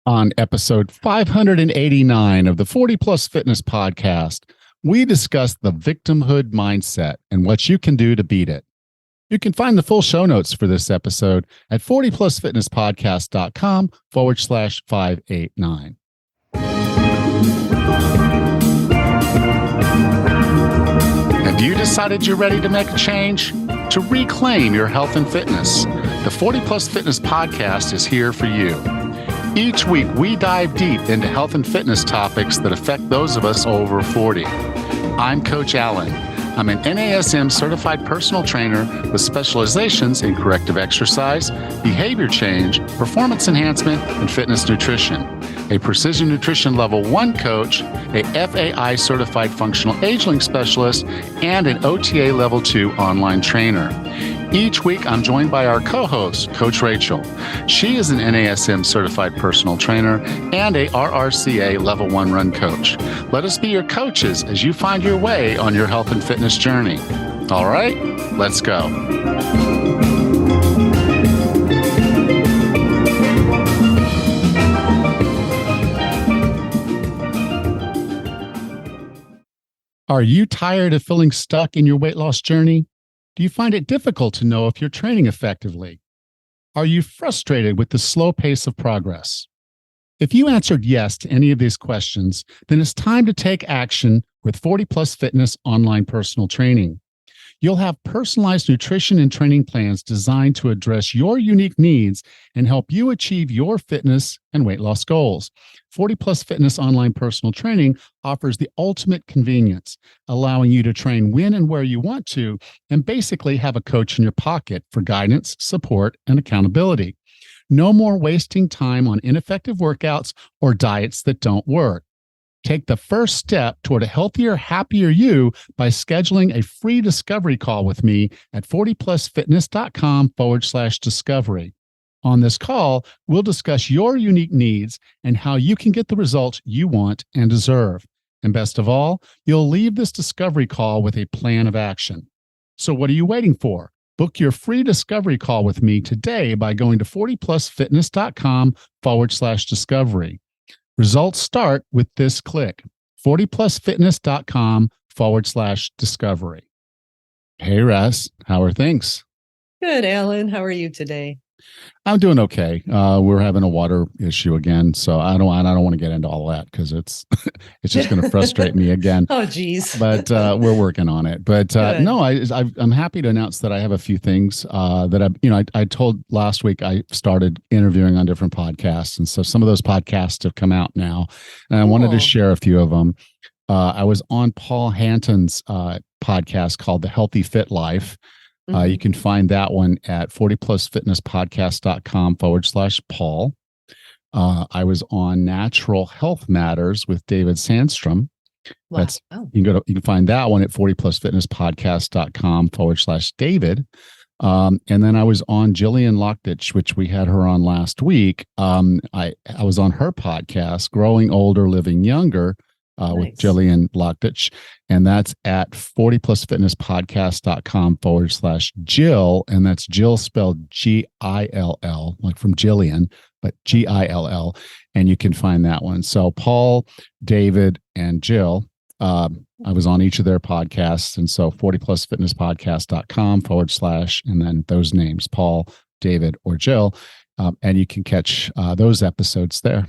On episode 589 of the 40 Plus Fitness Podcast, we discuss the victimhood mindset and what you can do to beat it. You can find the full show notes for this episode at 40plusfitnesspodcast.com/589. Have you decided you're ready to make a change? To reclaim your health and fitness, the 40 Plus Fitness Podcast is here for you. Each week, we dive deep into health and fitness topics that affect those of us over 40. I'm Coach Allen. I'm an NASM certified personal trainer with specializations in corrective exercise, behavior change, performance enhancement, and fitness nutrition. A Precision Nutrition Level 1 coach, a FAI certified functional age-link specialist, and an OTA Level 2 online trainer. Each week, I'm joined by our co-host, Coach Rachel. She is an NASM certified personal trainer and a RRCA Level 1 run coach. Let us be your coaches as you find your way on your health and fitness journey. All right, let's go. Are you tired of feeling stuck in your weight loss journey? Do you find it difficult to know if you're training effectively? Are you frustrated with the slow pace of progress? If you answered yes to any of these questions, then it's time to take action with 40 Plus Fitness online personal training. You'll have personalized nutrition and training plans designed to address your unique needs and help you achieve your fitness and weight loss goals. 40 Plus Fitness online personal training offers the ultimate convenience, allowing you to train when and where you want to, and basically have a coach in your pocket for guidance, support, and accountability. No more wasting time on ineffective workouts or diets that don't work. Take the first step toward a healthier, happier you by scheduling a free discovery call with me at 40plusfitness.com/discovery. On this call, we'll discuss your unique needs and how you can get the results you want and deserve. And best of all, you'll leave this discovery call with a plan of action. So what are you waiting for? Book your free discovery call with me today by going to 40plusfitness.com/discovery. Results start with this click, 40plusfitness.com/discovery. Hey, Russ, how are things? Good, Alan. How are you today? I'm doing okay. We're having a water issue again, so I don't want to get into all that because it's just going to frustrate me again. Oh, geez. But we're working on it. But no, I'm happy to announce that I have a few things that I told last week I started interviewing on different podcasts, and so some of those podcasts have come out now, and I wanted to share a few of them. I was on Paul Hanton's podcast called The Healthy Fit Life. You can find that one at 40plusfitnesspodcast.com/Paul. I was on Natural Health Matters with David Sandstrom. Wow. You can find that one at 40plusfitnesspodcast.com/David. And then I was on Jillian Lockditch, which we had her on last week. I was on her podcast, Growing Older, Living Younger, with Jillian Lockditch, and that's at 40plusfitnesspodcast.com/Jill, and that's Jill spelled Gill, like from Jillian, but Gill, and you can find that one. So Paul, David, and Jill, I was on each of their podcasts, and so 40plusfitnesspodcast.com/ and then those names, Paul, David, or Jill, and you can catch those episodes there.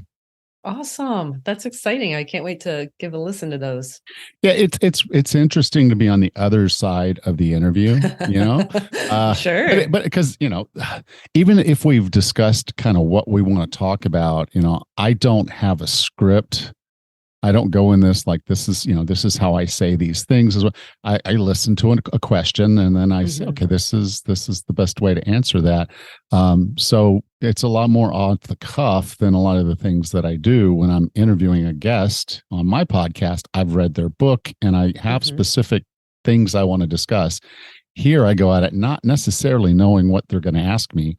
Awesome. That's exciting. I can't wait to give a listen to those. Yeah, it's interesting to be on the other side of the interview, Sure. But because, even if we've discussed kind of what we want to talk about, I don't have a script. I don't go in this like this is how I say these things. I listen to a question and then I say, okay, this is the best way to answer that. So it's a lot more off the cuff than a lot of the things that I do when I'm interviewing a guest on my podcast. I've read their book and I have specific things I want to discuss. Here I go at it not necessarily knowing what they're going to ask me.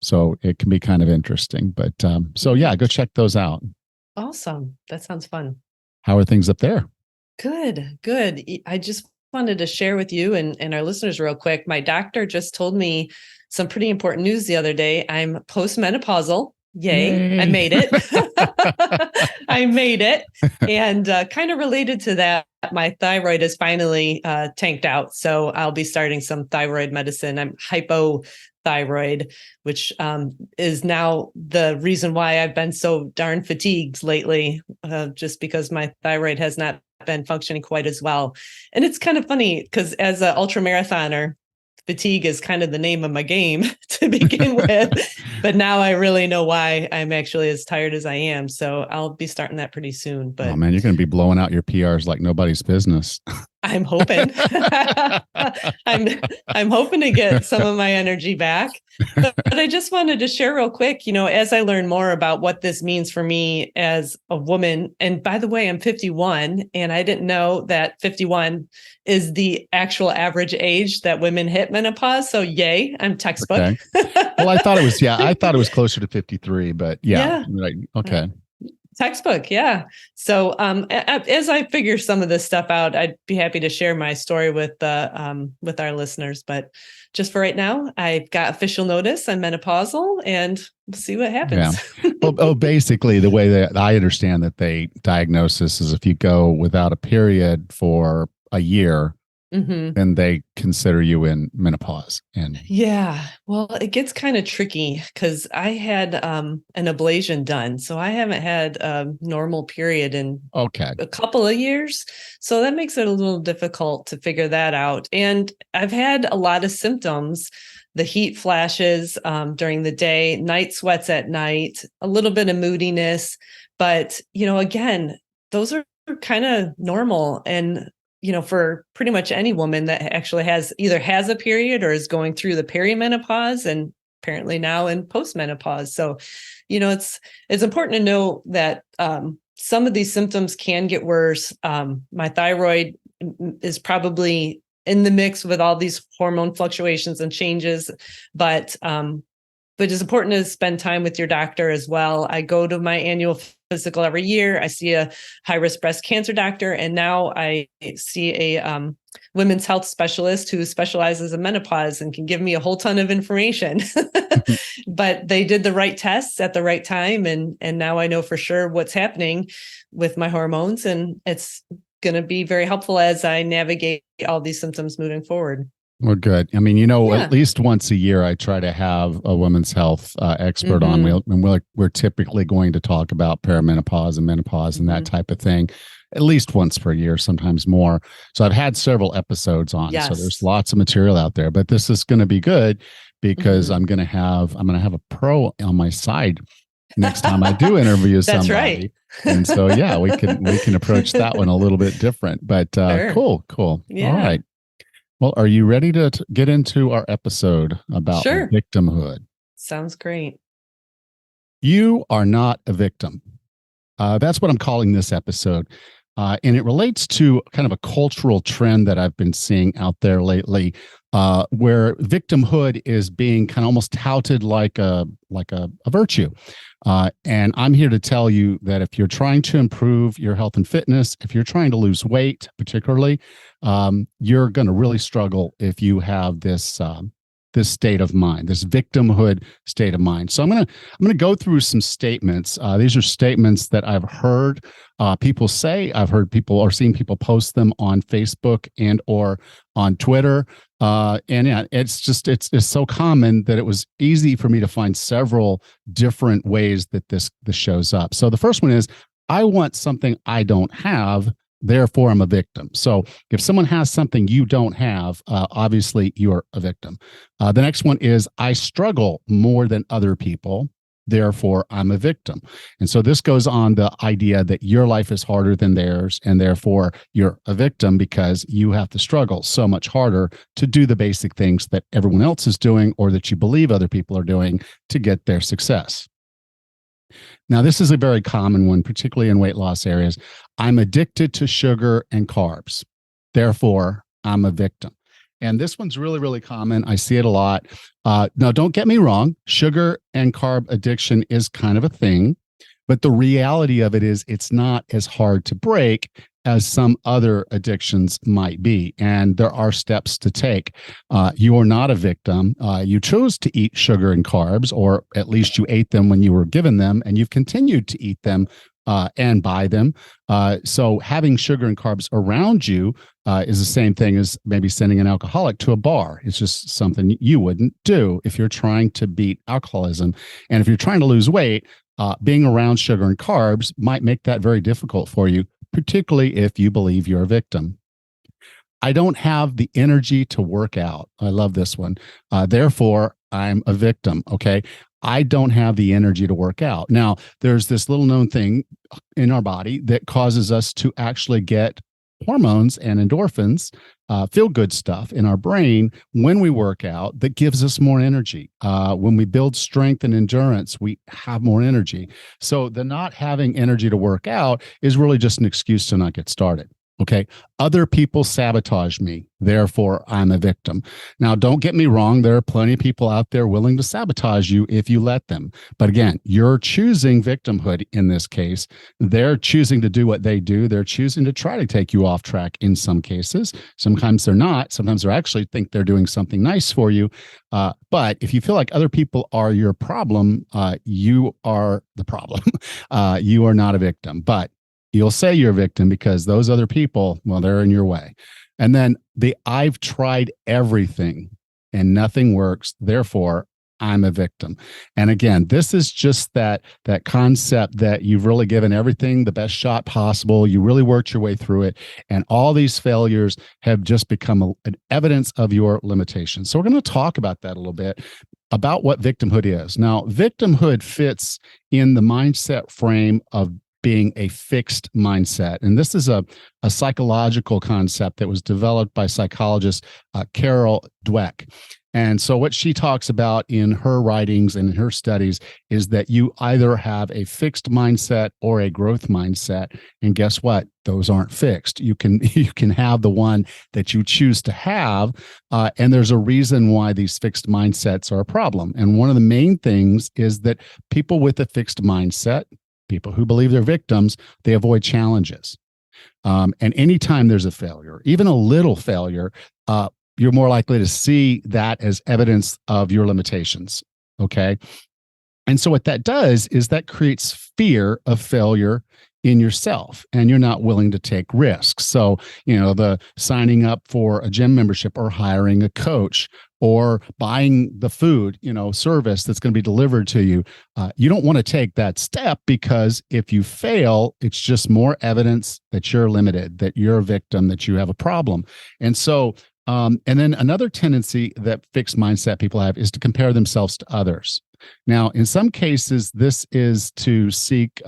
So it can be kind of interesting. But so yeah, go check those out. Awesome. That sounds fun. How are things up there? Good. I just wanted to share with you and our listeners real quick. My doctor just told me some pretty important news the other day. I'm postmenopausal, Yay, I Yay. made it. I made it. And kind of related to that, my thyroid is finally tanked out. So I'll be starting some thyroid medicine. I'm hypothyroid, which is now the reason why I've been so darn fatigued lately, just because my thyroid has not been functioning quite as well. And it's kind of funny because as an ultra marathoner, fatigue is kind of the name of my game to begin with. But now I really know why I'm actually as tired as I am. So I'll be starting that pretty soon. Oh But man, you're going to be blowing out your PRs like nobody's business. I'm hoping I'm hoping to get some of my energy back. But I just wanted to share real quick, as I learn more about what this means for me as a woman. And by the way, I'm 51, and I didn't know that 51 is the actual average age that women hit menopause. So yay, I'm textbook. Okay. Well, I thought it was closer to 53, but yeah. Yeah. Right. Okay. Textbook, yeah. So as I figure some of this stuff out, I'd be happy to share my story with our listeners. But just for right now, I've got official notice I'm menopausal, and we'll see what happens. Yeah. Well, basically, the way that I understand that they diagnose this is if you go without a period for a year, then they consider you in menopause. And yeah, well, it gets kind of tricky because I had an ablation done, so I haven't had a normal period in a couple of years. So that makes it a little difficult to figure that out. And I've had a lot of symptoms, the heat flashes during the day, night sweats at night, a little bit of moodiness. But, again, those are kind of normal. And for pretty much any woman that actually either has a period or is going through the perimenopause, and apparently now in postmenopause. So, it's important to know that some of these symptoms can get worse. My thyroid is probably in the mix with all these hormone fluctuations and changes, but it's important to spend time with your doctor as well. I go to my annual physical every year. I see a high-risk breast cancer doctor, and now I see a women's health specialist who specializes in menopause and can give me a whole ton of information. But they did the right tests at the right time, and now I know for sure what's happening with my hormones, and it's going to be very helpful as I navigate all these symptoms moving forward. Well, good. I mean, at least once a year, I try to have a women's health expert on. We're typically going to talk about perimenopause and menopause and that type of thing, at least once per year, sometimes more. So I've had several episodes on. Yes. So there's lots of material out there. But this is going to be good because I'm going to have a pro on my side next time I do interview somebody. That's right. And so we can approach that one a little bit different. But Sure. Cool. Yeah. All right. Well, are you ready to get into our episode about victimhood? Sounds great. You are not a victim. That's what I'm calling this episode. And it relates to kind of a cultural trend that I've been seeing out there lately, where victimhood is being kind of almost touted like a virtue. And I'm here to tell you that if you're trying to improve your health and fitness, if you're trying to lose weight, particularly, you're going to really struggle if you have this state of mind, this victimhood state of mind. So I'm gonna go through some statements. These are statements that I've heard people say. I've heard people or seen people post them on Facebook and or on Twitter. It's so common that it was easy for me to find several different ways that this shows up. So the first one is, I want something I don't have, therefore I'm a victim. So if someone has something you don't have, obviously you're a victim. The next one is, I struggle more than other people, therefore I'm a victim. And so this goes on the idea that your life is harder than theirs, and therefore you're a victim because you have to struggle so much harder to do the basic things that everyone else is doing or that you believe other people are doing to get their success. Now, this is a very common one, particularly in weight loss areas. I'm addicted to sugar and carbs. Therefore, I'm a victim. And this one's really, really common. I see it a lot. Now, don't get me wrong. Sugar and carb addiction is kind of a thing. But the reality of it is it's not as hard to break as some other addictions might be. And there are steps to take. You are not a victim. You chose to eat sugar and carbs, or at least you ate them when you were given them, and you've continued to eat them and buy them. So having sugar and carbs around you is the same thing as maybe sending an alcoholic to a bar. It's just something you wouldn't do if you're trying to beat alcoholism. And if you're trying to lose weight, being around sugar and carbs might make that very difficult for you, particularly if you believe you're a victim. I don't have the energy to work out. I love this one. Therefore, I'm a victim. Okay. I don't have the energy to work out. Now, there's this little known thing in our body that causes us to actually get hormones and endorphins, feel good stuff in our brain when we work out that gives us more energy. When we build strength and endurance, we have more energy. So the not having energy to work out is really just an excuse to not get started. Okay. Other people sabotage me. Therefore, I'm a victim. Now, don't get me wrong. There are plenty of people out there willing to sabotage you if you let them. But again, you're choosing victimhood in this case. They're choosing to do what they do. They're choosing to try to take you off track in some cases. Sometimes they're not. Sometimes they actually think they're doing something nice for you. But if you feel like other people are your problem, you are the problem. You are not a victim. But you'll say you're a victim because those other people, well, they're in your way. And then I've tried everything and nothing works. Therefore, I'm a victim. And again, this is just that concept that you've really given everything the best shot possible. You really worked your way through it. And all these failures have just become an evidence of your limitations. So we're going to talk about that a little bit, about what victimhood is. Now, victimhood fits in the mindset frame of being a fixed mindset. And this is a psychological concept that was developed by psychologist Carol Dweck. And so what she talks about in her writings and in her studies is that you either have a fixed mindset or a growth mindset. And guess what? Those aren't fixed. You can have the one that you choose to have. And there's a reason why these fixed mindsets are a problem. And one of the main things is that people with a fixed mindset, people who believe they're victims, they avoid challenges. And anytime there's a failure, even a little failure, you're more likely to see that as evidence of your limitations. Okay. And so what that does is that creates fear of failure in yourself, and you're not willing to take risks. So, the signing up for a gym membership or hiring a coach or buying the food, service that's going to be delivered to you. You don't want to take that step because if you fail, it's just more evidence that you're limited, that you're a victim, that you have a problem. And so, and then another tendency that fixed mindset people have is to compare themselves to others. Now, in some cases, this is to seek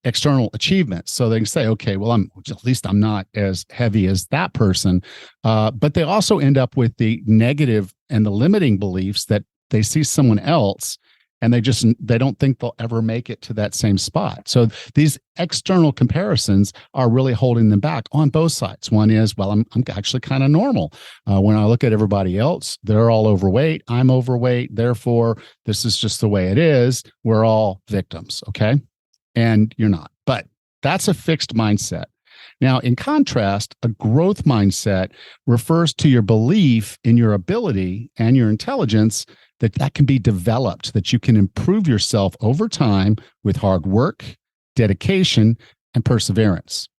external achievements. So they can say, okay, well, at least I'm not as heavy as that person. But they also end up with the negative and the limiting beliefs that they see someone else and they don't think they'll ever make it to that same spot. So these external comparisons are really holding them back on both sides. One is, well, I'm actually kind of normal. When I look at everybody else, they're all overweight. I'm overweight. Therefore, this is just the way it is. We're all victims. Okay. And you're not. But that's a fixed mindset. Now, in contrast, a growth mindset refers to your belief in your ability and your intelligence that can be developed, that you can improve yourself over time with hard work, dedication, and perseverance.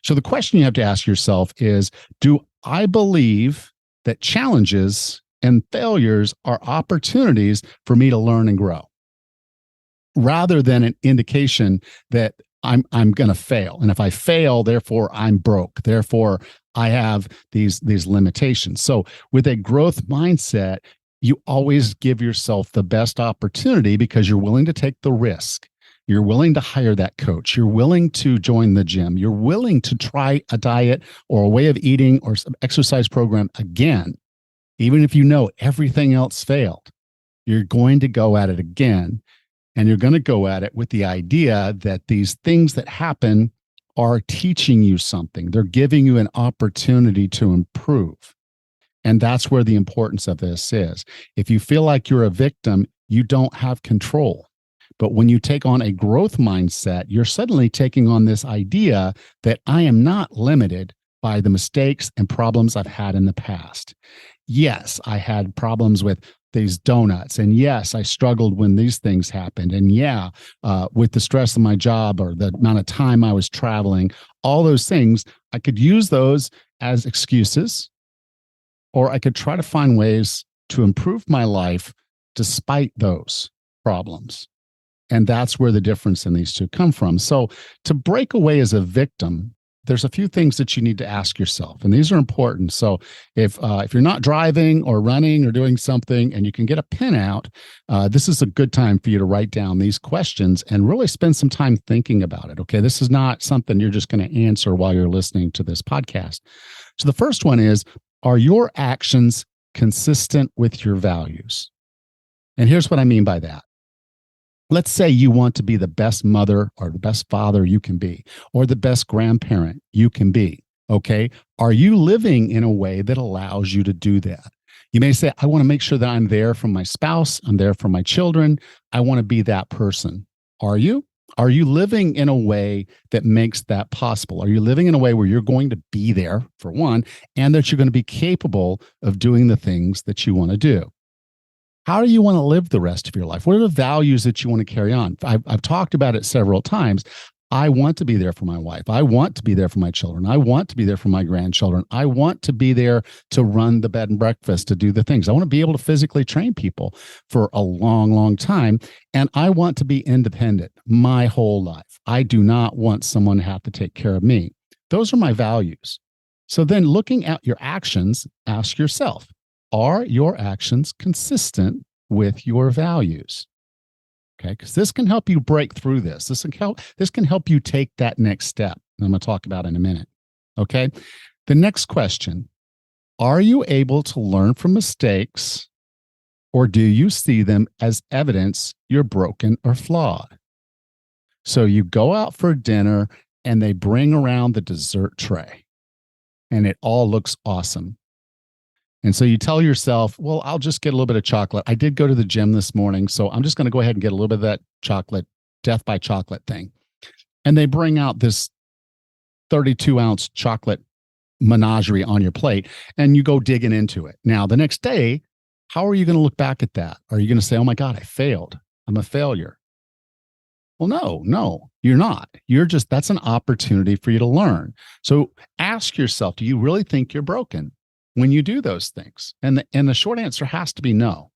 So the question you have to ask yourself is, do I believe that challenges and failures are opportunities for me to learn and grow, rather than an indication that I'm going to fail. And if I fail, therefore I'm broke. Therefore, I have these limitations. So with a growth mindset, you always give yourself the best opportunity because you're willing to take the risk. You're willing to hire that coach. You're willing to join the gym. You're willing to try a diet or a way of eating or some exercise program again, even if you know everything else failed. You're going to go at it again. And you're going to go at it with the idea that these things that happen are teaching you something. They're giving you an opportunity to improve. And that's where the importance of this is. If you feel like you're a victim, you don't have control. But when you take on a growth mindset, you're suddenly taking on this idea that I am not limited by the mistakes and problems I've had in the past. Yes, I had problems with these donuts. And yes, I struggled when these things happened. And yeah, with the stress of my job or the amount of time I was traveling, all those things, I could use those as excuses, or I could try to find ways to improve my life despite those problems. And that's where the difference in these two come from. So to break away as a victim, there's a few things that you need to ask yourself, and these are important. So if you're not driving or running or doing something and you can get a pen out, this is a good time for you to write down these questions and really spend some time thinking about it. Okay, this is not something you're just going to answer while you're listening to this podcast. So the first one is, are your actions consistent with your values? And here's what I mean by that. Let's say you want to be the best mother or the best father you can be, or the best grandparent you can be. Okay. Are you living in a way that allows you to do that? You may say, I want to make sure that I'm there for my spouse. I'm there for my children. I want to be that person. Are you? Are you living in a way that makes that possible? Are you living in a way where you're going to be there, for one, and that you're going to be capable of doing the things that you want to do? How do you want to live the rest of your life? What are the values that you want to carry on? I've talked about it several times. I want to be there for my wife. I want to be there for my children. I want to be there for my grandchildren. I want to be there to run the bed and breakfast, to do the things. I want to be able to physically train people for a long, long time. And I want to be independent my whole life. I do not want someone to have to take care of me. Those are my values. So then looking at your actions, ask yourself, are your actions consistent with your values? Okay, because this can help you break through this. This can help you take that next step. I'm going to talk about in a minute. Okay. The next question, are you able to learn from mistakes, or do you see them as evidence you're broken or flawed? So you go out for dinner and they bring around the dessert tray and it all looks awesome. And so you tell yourself, well, I'll just get a little bit of chocolate. I did go to the gym this morning, so I'm just going to go ahead and get a little bit of that chocolate, death by chocolate thing. And they bring out this 32-ounce chocolate menagerie on your plate, and you go digging into it. Now, the next day, how are you going to look back at that? Are you going to say, oh my God, I failed. I'm a failure. Well, no, you're not. That's an opportunity for you to learn. So ask yourself, do you really think you're broken when you do those things? And the short answer has to be no.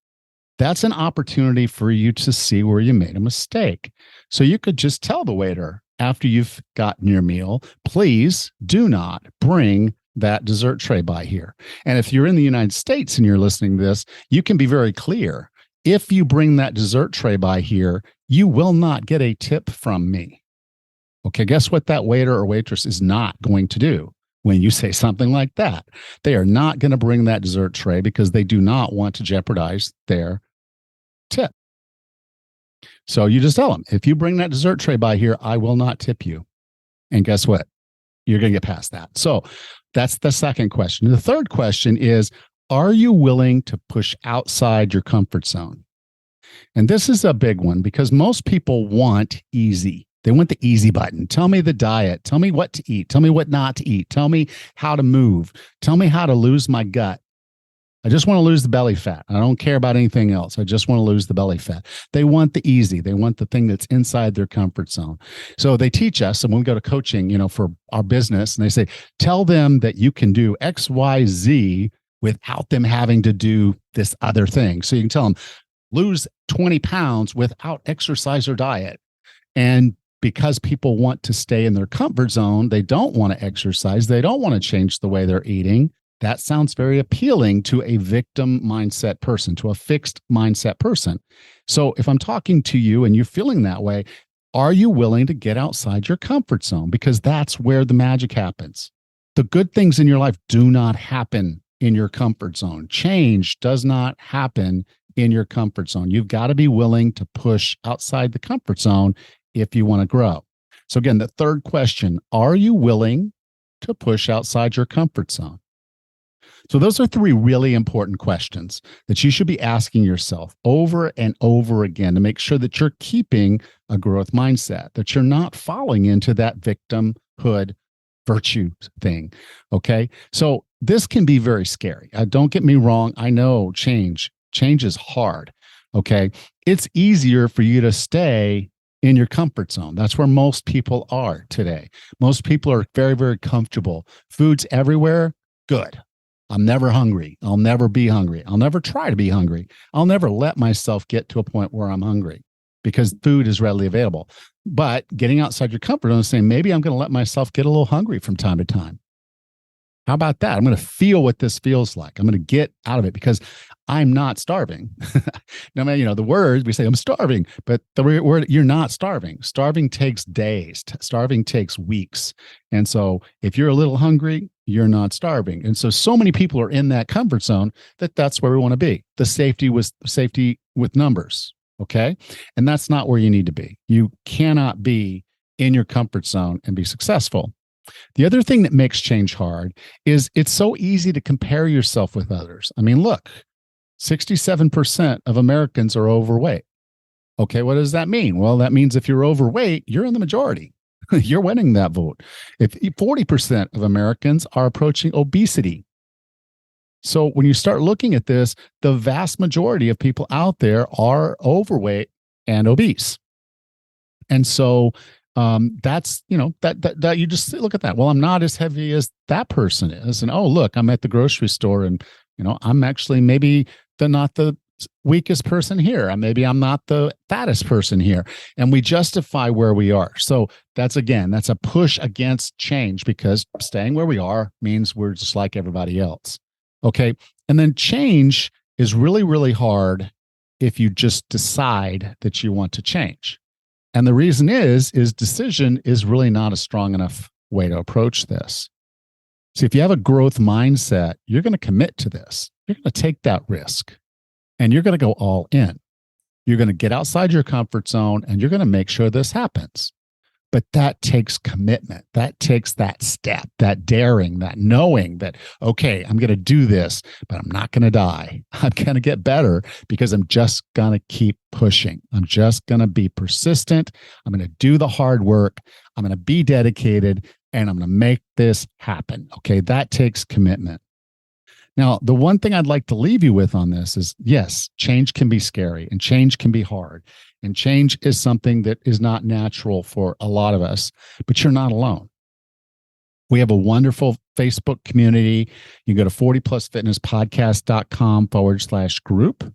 That's an opportunity for you to see where you made a mistake. So you could just tell the waiter after you've gotten your meal, please do not bring that dessert tray by here. And if you're in the United States and you're listening to this, you can be very clear. If you bring that dessert tray by here, you will not get a tip from me. Okay, guess what that waiter or waitress is not going to do? When you say something like that, they are not going to bring that dessert tray because they do not want to jeopardize their tip. So you just tell them, if you bring that dessert tray by here, I will not tip you. And guess what? You're going to get past that. So that's the second question. The third question is, are you willing to push outside your comfort zone? And this is a big one because most people want easy. They want the easy button. Tell me the diet. Tell me what to eat. Tell me what not to eat. Tell me how to move. Tell me how to lose my gut. I just want to lose the belly fat. I don't care about anything else. I just want to lose the belly fat. They want the easy. They want the thing that's inside their comfort zone. So they teach us, and when we go to coaching, for our business, and they say, tell them that you can do X, Y, Z without them having to do this other thing. So you can tell them, lose 20 pounds without exercise or diet. And because people want to stay in their comfort zone, they don't want to exercise. They don't want to change the way they're eating. That sounds very appealing to a victim mindset person, to a fixed mindset person. So if I'm talking to you and you're feeling that way, are you willing to get outside your comfort zone? Because that's where the magic happens. The good things in your life do not happen in your comfort zone. Change does not happen in your comfort zone. You've got to be willing to push outside the comfort zone if you want to grow. So again, the third question, are you willing to push outside your comfort zone? So those are three really important questions that you should be asking yourself over and over again to make sure that you're keeping a growth mindset, that you're not falling into that victimhood virtue thing. Okay. So this can be very scary. Don't get me wrong. I know change is hard. Okay. It's easier for you to stay in your comfort zone. That's where most people are today. Most people are very, very comfortable. Food's everywhere. Good. I'm never hungry. I'll never be hungry. I'll never try to be hungry. I'll never let myself get to a point where I'm hungry because food is readily available. But getting outside your comfort zone and saying, maybe I'm going to let myself get a little hungry from time to time. How about that? I'm going to feel what this feels like. I'm going to get out of it because I'm not starving. No matter, the word, we say I'm starving, but the word, you're not starving. Starving takes days. Starving takes weeks. And so if you're a little hungry, you're not starving. And so many people are in that comfort zone that's where we want to be. The safety with numbers. Okay. And that's not where you need to be. You cannot be in your comfort zone and be successful. The other thing that makes change hard is it's so easy to compare yourself with others. I mean, look, 67% of Americans are overweight. Okay, what does that mean? Well, that means if you're overweight, you're in the majority. You're winning that vote. If 40% of Americans are approaching obesity. So when you start looking at this, the vast majority of people out there are overweight and obese. And so that's, that you just look at that. Well, I'm not as heavy as that person is. And, oh, look, I'm at the grocery store and, I'm actually maybe not the weakest person here. And maybe I'm not the fattest person here. And we justify where we are. So that's a push against change because staying where we are means we're just like everybody else. Okay. And then change is really, really hard if you just decide that you want to change. And the reason is decision is really not a strong enough way to approach this. See, if you have a growth mindset, you're going to commit to this. You're going to take that risk and you're going to go all in. You're going to get outside your comfort zone and you're going to make sure this happens. But that takes commitment. That takes that step, that daring, that knowing that, okay, I'm going to do this, but I'm not going to die. I'm going to get better because I'm just going to keep pushing. I'm just going to be persistent. I'm going to do the hard work. I'm going to be dedicated and I'm going to make this happen. Okay, that takes commitment. Now, the one thing I'd like to leave you with on this is, yes, change can be scary and change can be hard. And change is something that is not natural for a lot of us, but you're not alone. We have a wonderful Facebook community. You go to 40plusfitnesspodcast.com/group.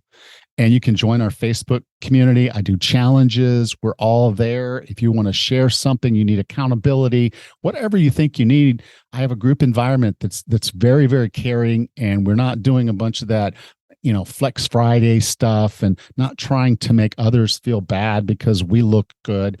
And you can join our Facebook community. I do challenges. We're all there. If you want to share something, you need accountability, whatever you think you need. I have a group environment that's very, very caring. And we're not doing a bunch of that, Flex Friday stuff and not trying to make others feel bad because we look good.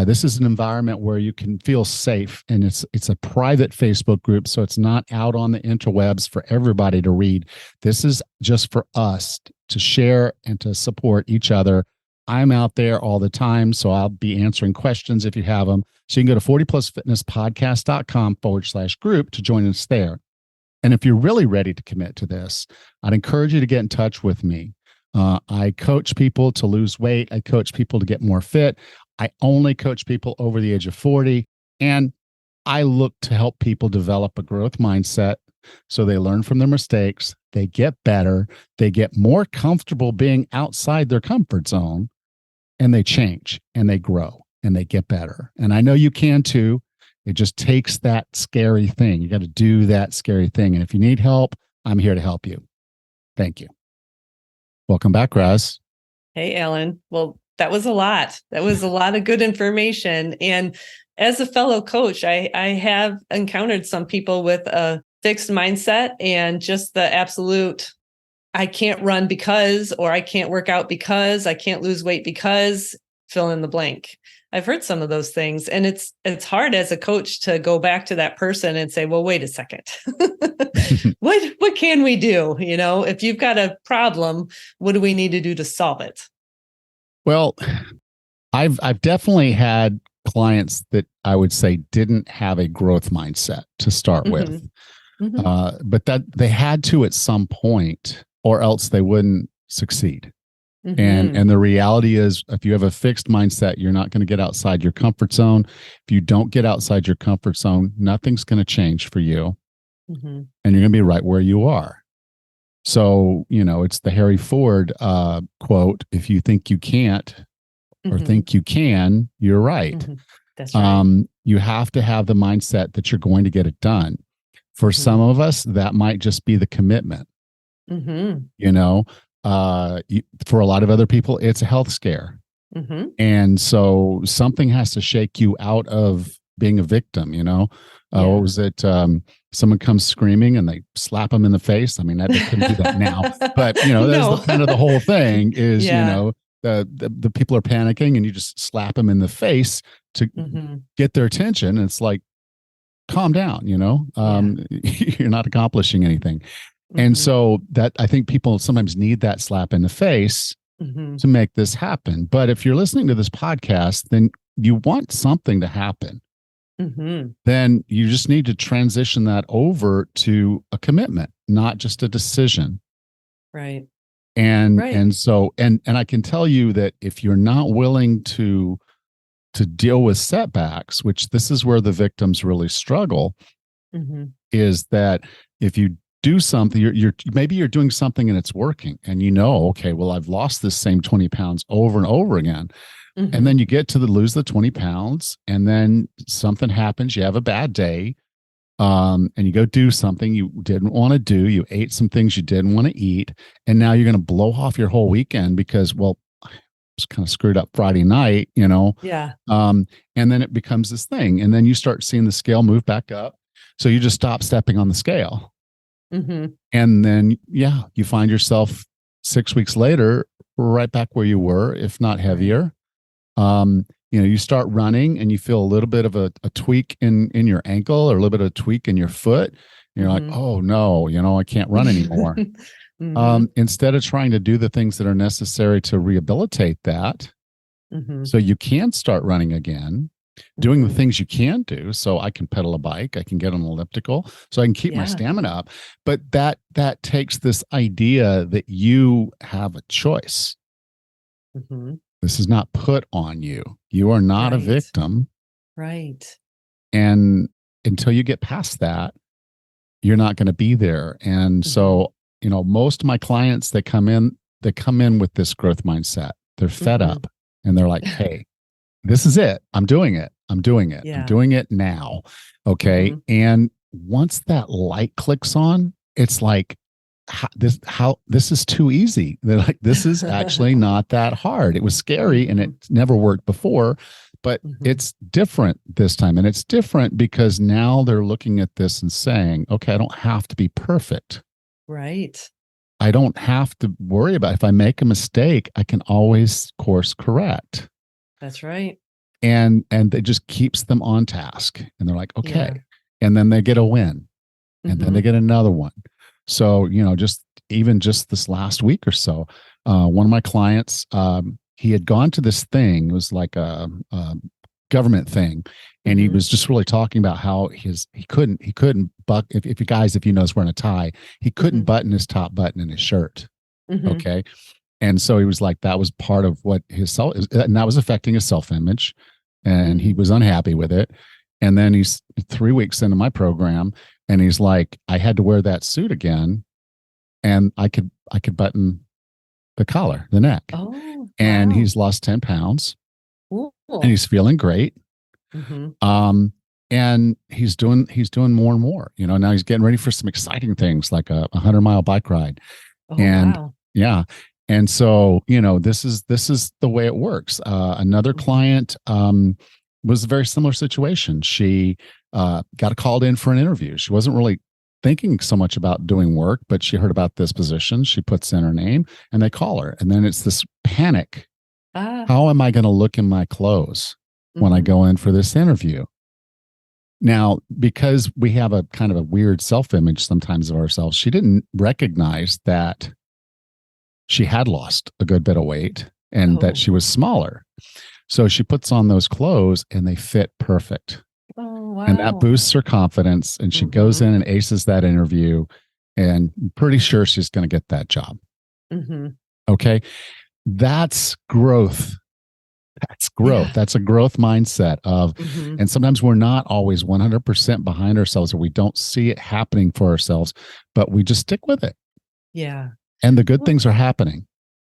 This is an environment where you can feel safe, and it's a private Facebook group, so it's not out on the interwebs for everybody to read. This is just for us to share and to support each other. I'm out there all the time, so I'll be answering questions if you have them. So you can go to 40plusfitnesspodcast.com/group to join us there. And if you're really ready to commit to this, I'd encourage you to get in touch with me. I coach people to lose weight. I coach people to get more fit. I only coach people over the age of 40. And I look to help people develop a growth mindset so they learn from their mistakes, they get better, they get more comfortable being outside their comfort zone, and they change and they grow and they get better. And I know you can too. It just takes that scary thing. You got to do that scary thing. And if you need help, I'm here to help you. Thank you. Welcome back, Raz. Hey, Alan. Well, that was a lot. That was a lot of good information. And as a fellow coach, I have encountered some people with a fixed mindset and just the absolute, I can't run because, or I can't work out because, I can't lose weight because, fill in the blank. I've heard some of those things, and it's hard as a coach to go back to that person and say, well, wait a second, what can we do? If you've got a problem, what do we need to do to solve it? Well, I've definitely had clients that I would say didn't have a growth mindset to start with. But that they had to at some point, or else they wouldn't succeed. And the reality is, if you have a fixed mindset, you're not going to get outside your comfort zone. If you don't get outside your comfort zone, nothing's going to change for you, and you're going to be right where you are. So, it's the Harry Ford quote: "If you think you can't or think you can, you're right." That's right. You have to have the mindset that you're going to get it done. For some of us, that might just be the commitment. For a lot of other people, it's a health scare. And so something has to shake you out of being a victim. What was it? Someone comes screaming and they slap them in the face. I mean, they couldn't do that now, but that's kind of the whole thing is, the people are panicking and you just slap them in the face to get their attention. And it's like, calm down, you're not accomplishing anything. And so that I think people sometimes need that slap in the face to make this happen. But if you're listening to this podcast, then you want something to happen. Then you just need to transition that over to a commitment, not just a decision. Right. And I can tell you that if you're not willing to deal with setbacks, which this is where the victims really struggle, is that if you do something, maybe you're doing something and it's working, and okay, well, I've lost this same 20 pounds over and over again. And then you get to lose the 20 pounds, and then something happens. You have a bad day, and you go do something you didn't want to do. You ate some things you didn't want to eat, and now you're going to blow off your whole weekend because, well, I was kind of screwed up Friday night, Yeah. And then it becomes this thing, and then you start seeing the scale move back up. So you just stop stepping on the scale. And then, you find yourself 6 weeks later, right back where you were, if not heavier. You start running and you feel a little bit of a tweak in your ankle or a little bit of a tweak in your foot. And you're like, oh no, I can't run anymore. Instead of trying to do the things that are necessary to rehabilitate that, so you can start running again, doing the things you can do. So I can pedal a bike, I can get on an elliptical, so I can keep my stamina up. But that takes this idea that you have a choice. This is not put on you. You are not a victim. Right. And until you get past that, you're not going to be there. And so, most of my clients that come in with this growth mindset. They're fed up and they're like, hey, this is it. I'm doing it. I'm doing it. I'm doing it now. Okay. And once that light clicks on, it's like, this is too easy. They're like, this is actually not that hard. It was scary and it never worked before, but it's different this time. And it's different because now they're looking at this and saying, okay, I don't have to be perfect. Right. I don't have to worry about, if I make a mistake, I can always course correct. That's right. And it just keeps them on task. And they're like, okay. And then they get a win. And then they get another one. So, just this last week or so, one of my clients, he had gone to this thing. It was like a government thing. And he was just really talking about how he couldn't if you know he's wearing a tie, he couldn't button his top button in his shirt. Okay. And so he was like, that was part of what and that was affecting his self-image. And he was unhappy with it. And then he's 3 weeks into my program, and he's like, I had to wear that suit again, and I could button the collar, the neck. Oh, and wow. He's lost 10 pounds. Cool. And he's feeling great. And he's doing more and more. Now he's getting ready for some exciting things like a 100-mile bike ride. Oh, and wow. yeah. And so, this is the way it works. Another client was a very similar situation. She got called in for an interview. She wasn't really thinking so much about doing work, but she heard about this position. She puts in her name and they call her. And then it's this panic. How am I going to look in my clothes when I go in for this interview? Now, because we have a kind of a weird self-image sometimes of ourselves, she didn't recognize that she had lost a good bit of weight and that she was smaller. So she puts on those clothes and they fit perfect. And that wow. boosts her confidence. And she goes in and aces that interview. And I'm pretty sure she's going to get that job. Okay. That's growth. That's growth. Yeah. That's a growth mindset of, and sometimes we're not always 100% behind ourselves, or we don't see it happening for ourselves, but we just stick with it. Yeah. And the good things are happening.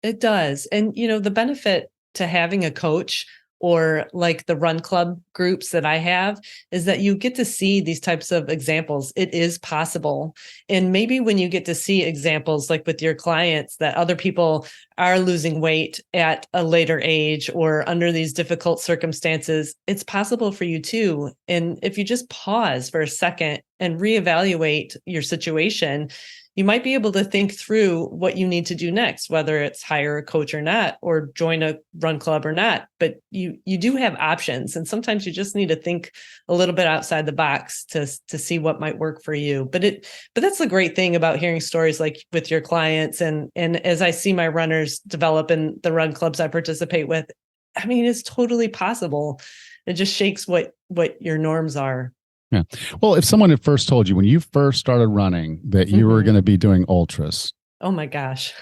It does. And, the benefit to having a coach or like the run club groups that I have is that you get to see these types of examples. It is possible. And maybe when you get to see examples like with your clients that other people are losing weight at a later age or under these difficult circumstances, it's possible for you too. And if you just pause for a second and reevaluate your situation, you might be able to think through what you need to do next, whether it's hire a coach or not, or join a run club or not. But you do have options. And sometimes you just need to think a little bit outside the box to see what might work for you. But that's the great thing about hearing stories like with your clients. And as I see my runners develop in the run clubs I participate with, I mean, it's totally possible. It just shakes what your norms are. Yeah. Well, if someone had first told you when you first started running that you were going to be doing ultras. Oh my gosh.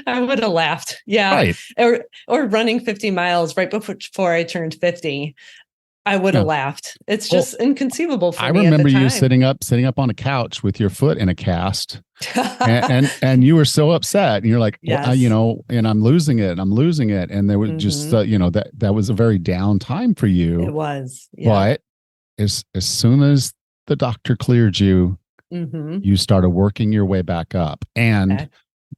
I would have laughed. Yeah. Right. Or running 50 miles right before I turned 50. I would have laughed. It's just inconceivable for me. I remember at the time. you sitting up on a couch with your foot in a cast and you were so upset and you're like, yes. Well, and I'm losing it. And there was just, that was a very down time for you. It was. Yeah. But as soon as the doctor cleared you, you started working your way back up and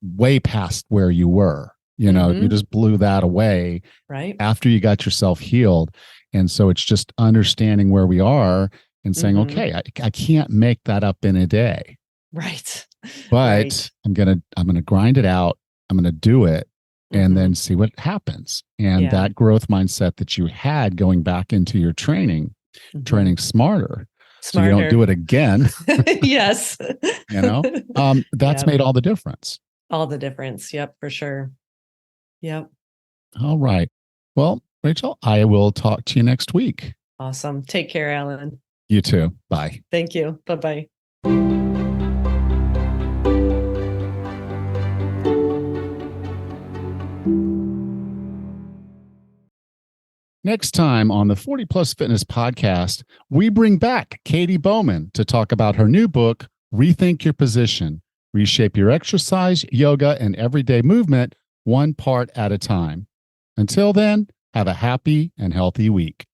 way past where you were. You just blew that away right after you got yourself healed. And so it's just understanding where we are and saying, okay, I can't make that up in a day. Right. But I'm going to grind it out. I'm going to do it and then see what happens. And that growth mindset that you had going back into your training smarter. So you don't do it again. Yes. That's made all the difference. All the difference. Yep, for sure. Yep. All right. Well, Rachel, I will talk to you next week. Awesome. Take care, Alan. You too. Bye. Thank you. Bye-bye. Next time on the 40 Plus Fitness podcast, we bring back Katie Bowman to talk about her new book, Rethink Your Position, Reshape Your Exercise, Yoga, and Everyday Movement, one part at a time. Until then, have a happy and healthy week.